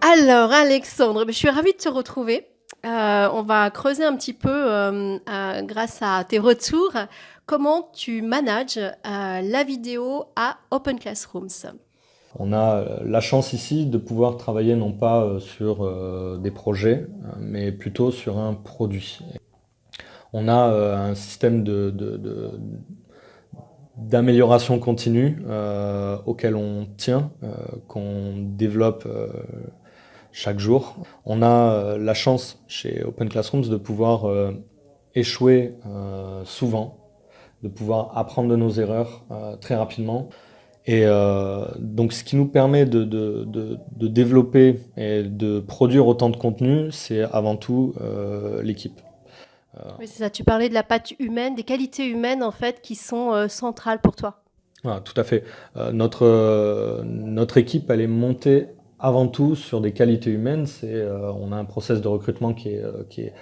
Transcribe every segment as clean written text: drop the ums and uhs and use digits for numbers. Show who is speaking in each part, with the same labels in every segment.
Speaker 1: Alors Alexandre, je suis ravie de te retrouver. On va creuser un petit peu, grâce à tes retours, comment tu manages la vidéo à Open Classrooms.
Speaker 2: On a la chance ici de pouvoir travailler non pas sur des projets, mais plutôt sur un produit. On a un système d'amélioration continue auquel on tient, qu'on développe chaque jour. On a la chance chez Open Classrooms de pouvoir échouer souvent, de pouvoir apprendre de nos erreurs très rapidement. Et donc ce qui nous permet de développer et de produire autant de contenu, c'est avant tout l'équipe.
Speaker 1: Oui, c'est ça, tu parlais de la patte humaine, des qualités humaines en fait qui sont centrales pour toi.
Speaker 2: Voilà, tout à fait. Notre équipe, elle est montée avant tout sur des qualités humaines. On a un process de recrutement qui est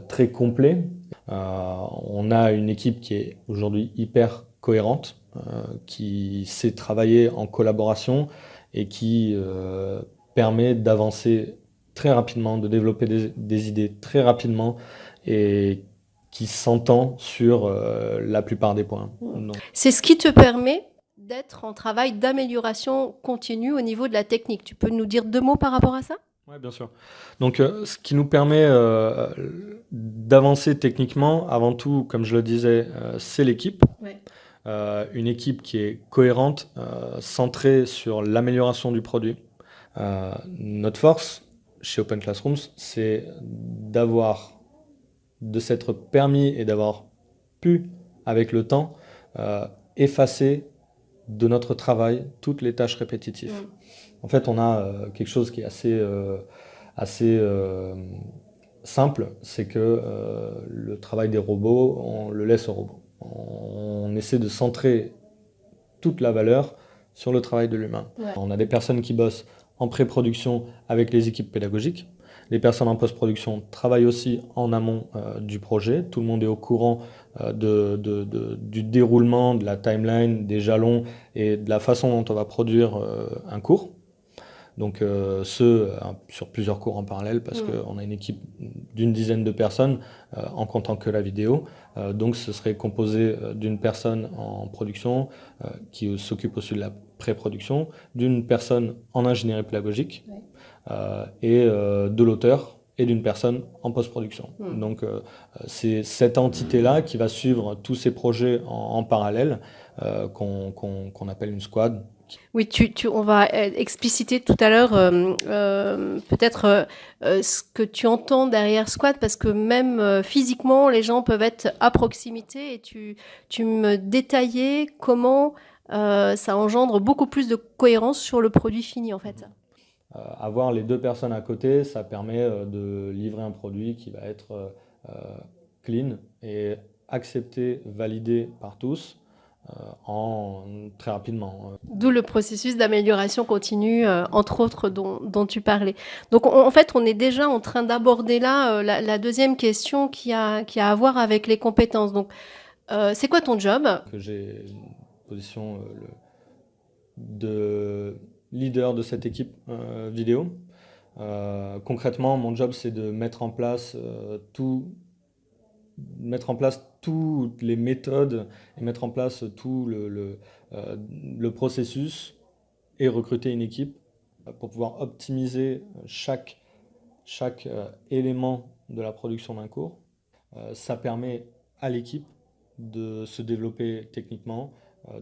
Speaker 2: très complet. On a une équipe qui est aujourd'hui hyper cohérente, qui sait travailler en collaboration et qui permet d'avancer très rapidement, de développer des idées très rapidement et qui s'entend sur la plupart des points. Donc,
Speaker 1: C'est ce qui te permet d'être en travail d'amélioration continue au niveau de la technique. Tu peux nous dire 2 mots par rapport à ça?
Speaker 2: oui, bien sûr. Donc, ce qui nous permet d'avancer techniquement, avant tout, comme je le disais, c'est l'équipe.
Speaker 1: Ouais.
Speaker 2: Une équipe qui est cohérente, centrée sur l'amélioration du produit. Notre force chez Open Classrooms, c'est de s'être permis et d'avoir pu, avec le temps, effacer de notre travail toutes les tâches répétitives. En fait, on a quelque chose qui est assez simple, c'est que le travail des robots, on le laisse aux robots. On essaie de centrer toute la valeur sur le travail de l'humain.
Speaker 1: Ouais.
Speaker 2: On a des personnes qui bossent en pré-production avec les équipes pédagogiques. Les personnes en post-production travaillent aussi en amont du projet. Tout le monde est au courant du déroulement, de la timeline, des jalons et de la façon dont on va produire un cours. Donc sur plusieurs cours en parallèle parce qu'on a une équipe d'une dizaine de personnes en comptant que la vidéo. Donc ce serait composé d'une personne en production qui s'occupe aussi de la pré-production, d'une personne en ingénierie pédagogique et de l'auteur et d'une personne en post-production. Donc c'est cette entité-là qui va suivre tous ces projets en parallèle qu'on appelle une squad.
Speaker 1: Oui, on va expliciter tout à l'heure peut-être ce que tu entends derrière squad, parce que même physiquement, les gens peuvent être à proximité et tu me détaillais comment ça engendre beaucoup plus de cohérence sur le produit fini en fait.
Speaker 2: Avoir les 2 personnes à côté, ça permet de livrer un produit qui va être clean et accepté, validé par tous. Très rapidement.
Speaker 1: D'où le processus d'amélioration continue, entre autres, dont tu parlais. Donc, en fait, on est déjà en train d'aborder là la deuxième question qui a à voir avec les compétences. Donc, c'est quoi ton job?
Speaker 2: J'ai une position de leader de cette équipe vidéo. Concrètement, mon job, c'est de mettre en place toutes les méthodes et mettre en place tout le processus et recruter une équipe pour pouvoir optimiser chaque élément de la production d'un cours. Ça permet à l'équipe de se développer techniquement,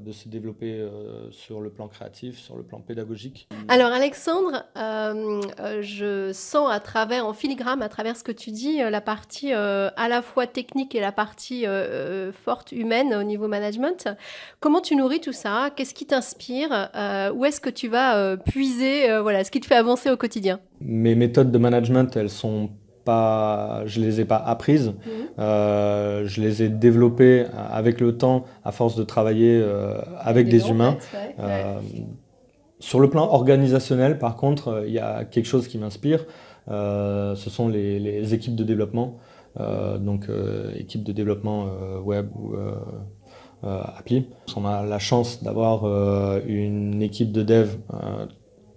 Speaker 2: de se développer sur le plan créatif, sur le plan pédagogique.
Speaker 1: Alors Alexandre, je sens en filigrane, à travers ce que tu dis, la partie à la fois technique et la partie forte humaine au niveau management. Comment tu nourris tout ça? Qu'est-ce qui t'inspire? Où est-ce que tu vas puiser ce qui te fait avancer au quotidien?
Speaker 2: Mes méthodes de management, je les ai pas apprises, je les ai développées avec le temps à force de travailler avec des humains. Sur le plan organisationnel, par contre, il y a quelque chose qui m'inspire, ce sont les équipes de développement, équipes de développement web ou appli. On a la chance d'avoir une équipe de dev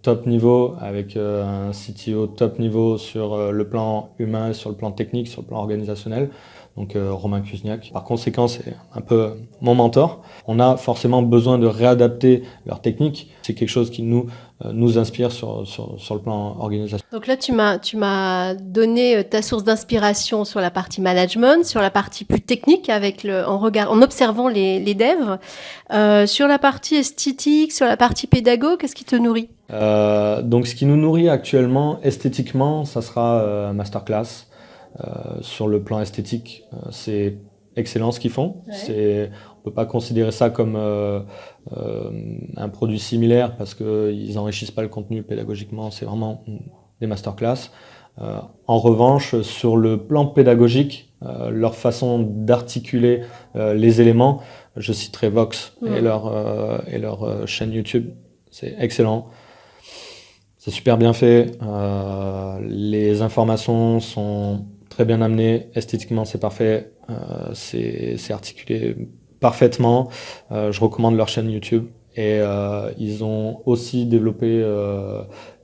Speaker 2: top niveau avec un CTO top niveau sur le plan humain, sur le plan technique, sur le plan organisationnel. Donc Romain Kuzniak. Par conséquent, c'est un peu mon mentor. On a forcément besoin de réadapter leur technique. C'est quelque chose qui nous inspire sur le plan organisationnel.
Speaker 1: Donc là, tu m'as donné ta source d'inspiration sur la partie management, sur la partie plus technique en observant les devs. Sur la partie esthétique, sur la partie pédago, qu'est-ce qui te nourrit?
Speaker 2: Donc ce qui nous nourrit actuellement, esthétiquement, ça sera Masterclass. Sur le plan esthétique, c'est excellent ce qu'ils font. Ouais. On peut pas considérer ça comme un produit similaire parce qu'ils n'enrichissent pas le contenu pédagogiquement, c'est vraiment des masterclass. En revanche, sur le plan pédagogique, leur façon d'articuler les éléments, je citerai Vox et leur chaîne YouTube, c'est excellent. C'est super bien fait, les informations sont très bien amenées, esthétiquement c'est parfait, c'est articulé parfaitement. Je recommande leur chaîne YouTube et ils ont aussi développé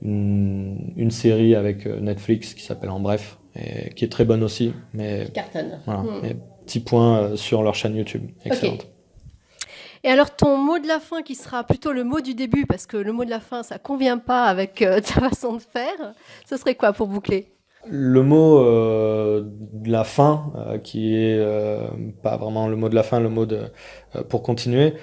Speaker 2: une série avec Netflix qui s'appelle En Bref et qui est très bonne aussi. Mais
Speaker 1: cartonne.
Speaker 2: Voilà, mais petit point sur leur chaîne YouTube, excellente.
Speaker 1: Okay. Et alors, ton mot de la fin, qui sera plutôt le mot du début, parce que le mot de la fin, ça convient pas avec ta façon de faire, ce serait quoi pour boucler?
Speaker 2: Le mot de la fin, qui est pas vraiment le mot de la fin, le mot pour continuer.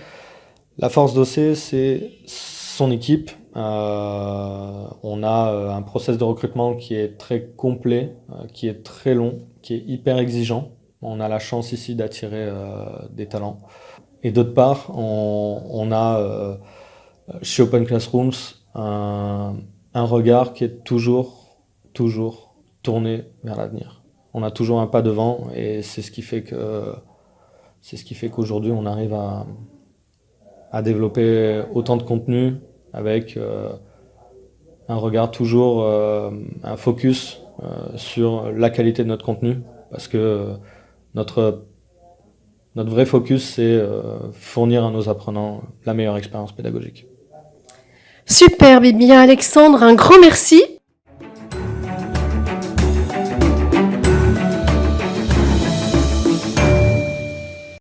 Speaker 2: La force d'OC, c'est son équipe. On a un process de recrutement qui est très complet, qui est très long, qui est hyper exigeant. On a la chance ici d'attirer des talents. Et d'autre part, on a chez Open Classrooms un regard qui est toujours tourné vers l'avenir. On a toujours un pas devant et c'est ce qui fait qu'aujourd'hui on arrive à développer autant de contenu avec un regard toujours, un focus sur la qualité de notre contenu parce que notre vrai focus, c'est fournir à nos apprenants la meilleure expérience pédagogique.
Speaker 1: Super, bien Alexandre, un grand merci